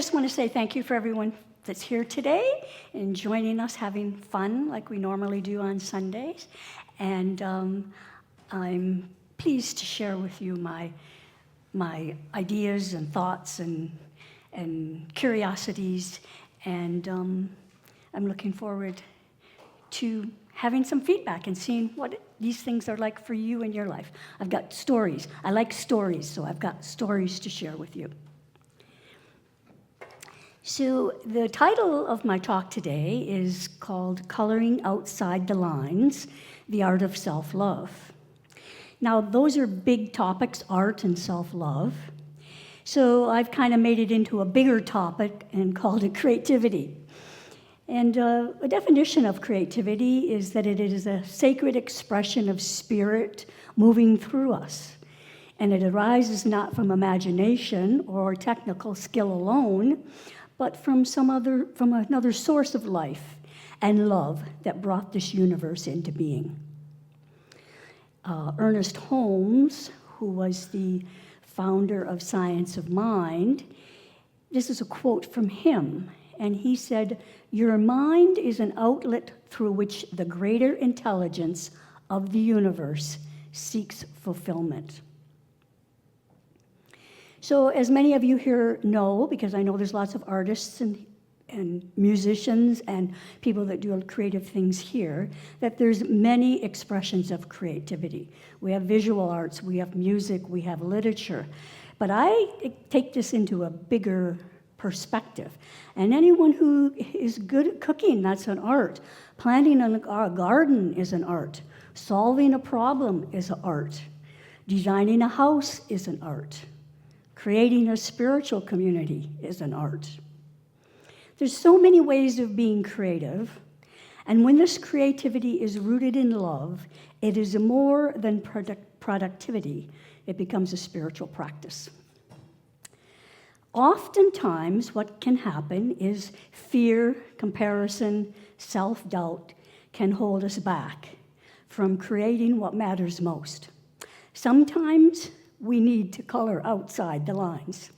just want to say thank you for everyone that's here today and joining us having fun like we normally do on Sundays. And I'm pleased to share with you my ideas and thoughts and curiosities. And I'm looking forward to having some feedback and seeing what these things are like for you in your life. I've got stories. I like stories, so I've got stories to share with you. So the title of my talk today is called Coloring Outside the Lines, the Art of Self-Love. Now, those are big topics, art and self-love. So I've kind of made it into a bigger topic and called it creativity. And a definition of creativity is that it is a sacred expression of spirit moving through us. And it arises not from imagination or technical skill alone, but from another source of life and love that brought this universe into being. Ernest Holmes, who was the founder of Science of Mind, this is a quote from him, and he said, "Your mind is an outlet through which the greater intelligence of the universe seeks fulfillment." So as many of you here know, because I know there's lots of artists and musicians and people that do creative things here, that there's many expressions of creativity. We have visual arts, we have music, we have literature. But I take this into a bigger perspective. And anyone who is good at cooking, that's an art. Planting a garden is an art. Solving a problem is an art. Designing a house is an art. Creating a spiritual community is an art. There's so many ways of being creative, and when this creativity is rooted in love, it is more than productivity. It becomes a spiritual practice. Oftentimes, what can happen is fear, comparison, self-doubt can hold us back from creating what matters most. Sometimes we need to color outside the lines.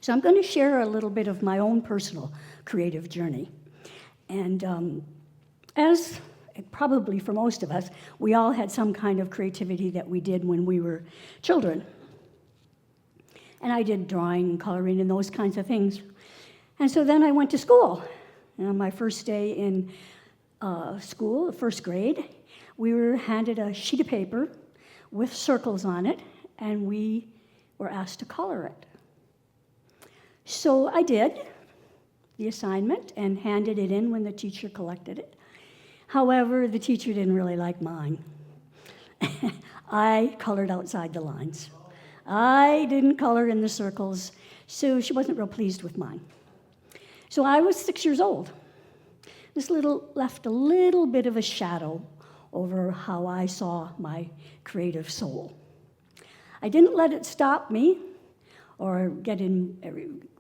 So I'm going to share a little bit of my own personal creative journey. And as probably for most of us, we all had some kind of creativity that we did when we were children. And I did drawing and coloring and those kinds of things. And so then I went to school. And on my first day in school, first grade, we were handed a sheet of paper with circles on it, and we were asked to color it. So I did the assignment and handed it in when the teacher collected it. However, the teacher didn't really like mine. I colored outside the lines. I didn't color in the circles, so she wasn't real pleased with mine. So I was 6 years old. This left a little bit of a shadow over how I saw my creative soul. I didn't let it stop me or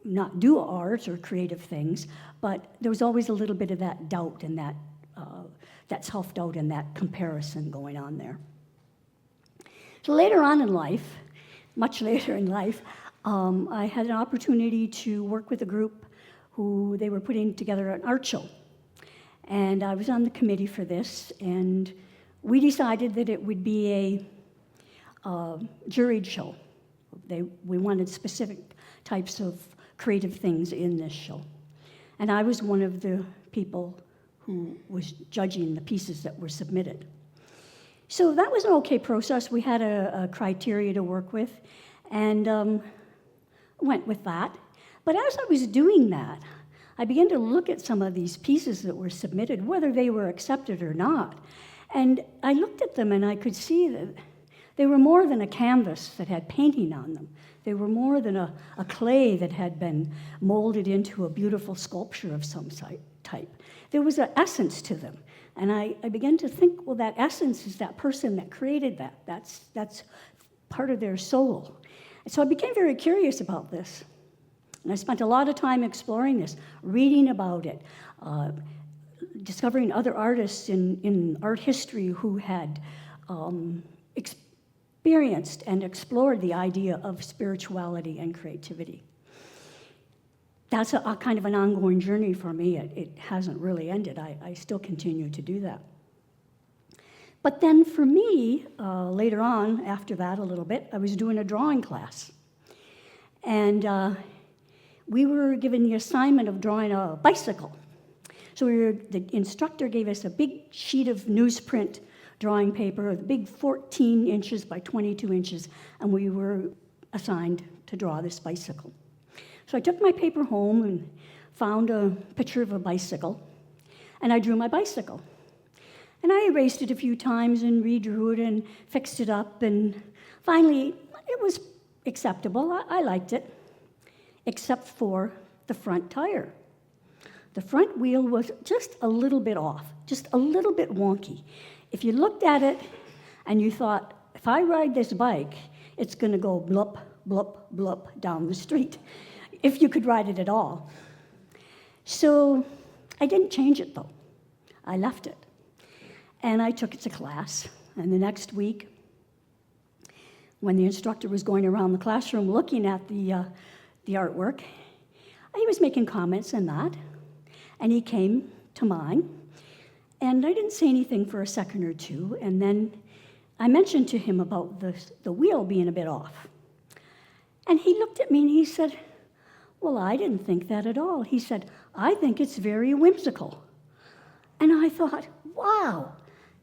not do art or creative things, but there was always a little bit of that doubt and that self-doubt and that comparison going on there. So later on in life, much later in life, I had an opportunity to work with a group who they were putting together an art show. And I was on the committee for this, and we decided that it would be a juried show. We wanted specific types of creative things in this show. And I was one of the people who was judging the pieces that were submitted. So that was an okay process. We had a criteria to work with, and went with that. But as I was doing that, I began to look at some of these pieces that were submitted, whether they were accepted or not. And I looked at them and I could see that they were more than a canvas that had painting on them. They were more than a clay that had been molded into a beautiful sculpture of some type. There was an essence to them. And I began to think, well, that essence is that person that created that. That's part of their soul. And so I became very curious about this. And I spent a lot of time exploring this, reading about it, discovering other artists in art history who had experienced and explored the idea of spirituality and creativity. that's a kind of an ongoing journey for me. It hasn't really ended. I still continue to do that. But then for me, later on, after that a little bit, I was doing a drawing class. And we were given the assignment of drawing a bicycle. So the instructor gave us a big sheet of newsprint drawing paper, a big 14 inches by 22 inches, and we were assigned to draw this bicycle. So I took my paper home and found a picture of a bicycle, and I drew my bicycle. And I erased it a few times and redrew it and fixed it up, and finally it was acceptable. I liked it, except for the front tire. The front wheel was just a little bit off, just a little bit wonky. If you looked at it and you thought, if I ride this bike, it's going to go blup, blup, blup down the street, if you could ride it at all. So I didn't change it, though. I left it. And I took it to class. And the next week, when the instructor was going around the classroom looking at the artwork, he was making comments and that. And he came to mine. And I didn't say anything for a second or two. And then I mentioned to him about the wheel being a bit off. And he looked at me and he said, well, I didn't think that at all. He said, I think it's very whimsical. And I thought, wow,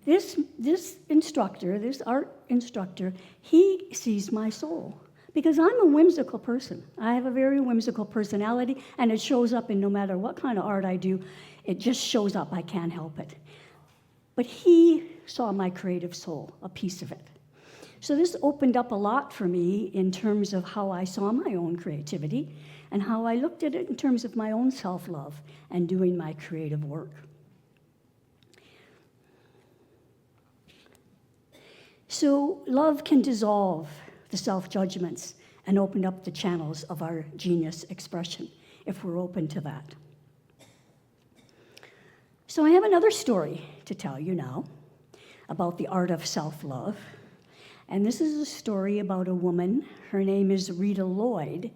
this instructor, this art instructor, he sees my soul. Because I'm a whimsical person. I have a very whimsical personality, and it shows up in no matter what kind of art I do. It just shows up. I can't help it. But he saw my creative soul, a piece of it. So this opened up a lot for me in terms of how I saw my own creativity and how I looked at it in terms of my own self-love and doing my creative work. So love can dissolve the self-judgments and open up the channels of our genius expression if we're open to that. So I have another story to tell you now about the art of self-love. And this is a story about a woman. Her name is Rita Lloyd,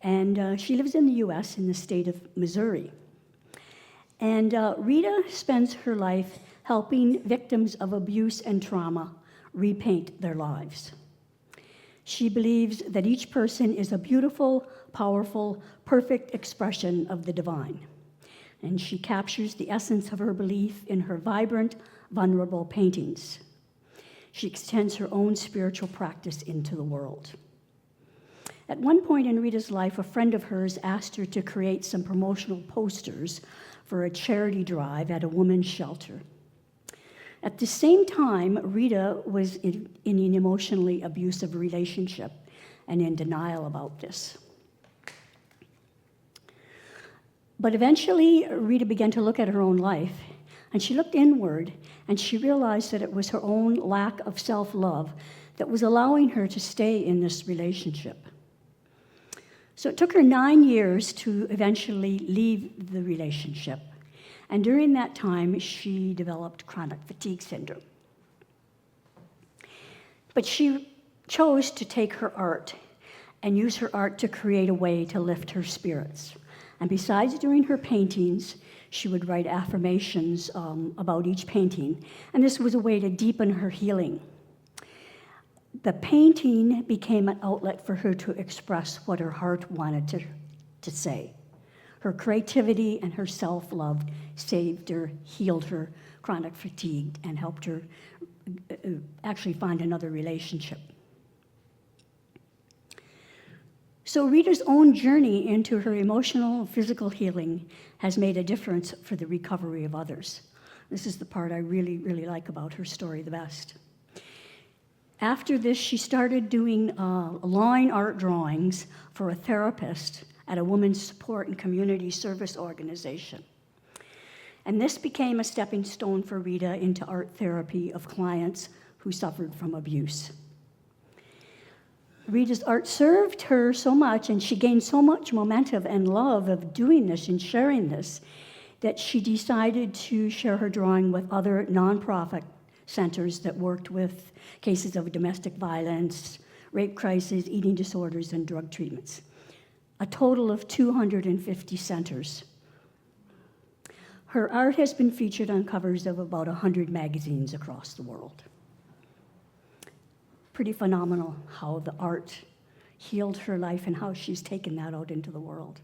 and she lives in the US in the state of Missouri. And Rita spends her life helping victims of abuse and trauma repaint their lives. She believes that each person is a beautiful, powerful, perfect expression of the divine. And she captures the essence of her belief in her vibrant, vulnerable paintings. She extends her own spiritual practice into the world. At one point in Rita's life, a friend of hers asked her to create some promotional posters for a charity drive at a women's shelter. At the same time, Rita was in an emotionally abusive relationship and in denial about this. But eventually, Rita began to look at her own life, and she looked inward, and she realized that it was her own lack of self-love that was allowing her to stay in this relationship. So it took her 9 years to eventually leave the relationship. And during that time, she developed chronic fatigue syndrome. But she chose to take her art and use her art to create a way to lift her spirits. And besides doing her paintings, she would write affirmations about each painting. And this was a way to deepen her healing. The painting became an outlet for her to express what her heart wanted to say. Her creativity and her self-love saved her, healed her chronic fatigue, and helped her actually find another relationship. So Rita's own journey into her emotional and physical healing has made a difference for the recovery of others. This is the part I really, really like about her story the best. After this, she started doing line art drawings for a therapist at a women's support and community service organization. And this became a stepping stone for Rita into art therapy of clients who suffered from abuse. Rita's art served her so much, and she gained so much momentum and love of doing this and sharing this, that she decided to share her drawing with other nonprofit centers that worked with cases of domestic violence, rape crises, eating disorders, and drug treatments. a total of 250 centers. Her art has been featured on covers of about 100 magazines across the world. Pretty phenomenal how the art healed her life and how she's taken that out into the world.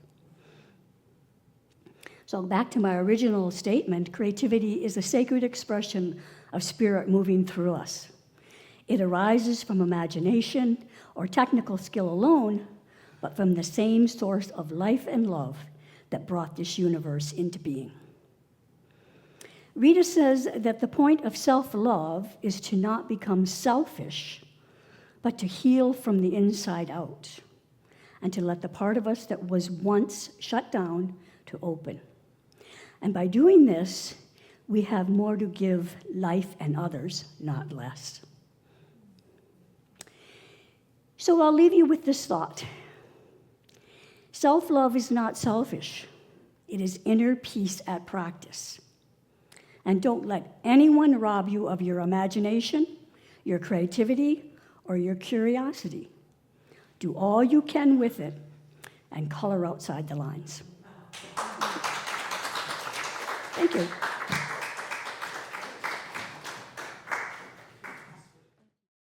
So back to my original statement, creativity is a sacred expression of spirit moving through us. It arises from imagination or technical skill alone, but from the same source of life and love that brought this universe into being. Rita says that the point of self-love is to not become selfish, but to heal from the inside out, and to let the part of us that was once shut down to open. And by doing this, we have more to give life and others, not less. So I'll leave you with this thought. Self-love is not selfish. It is inner peace at practice. And don't let anyone rob you of your imagination, your creativity, or your curiosity. Do all you can with it and color outside the lines. Thank you.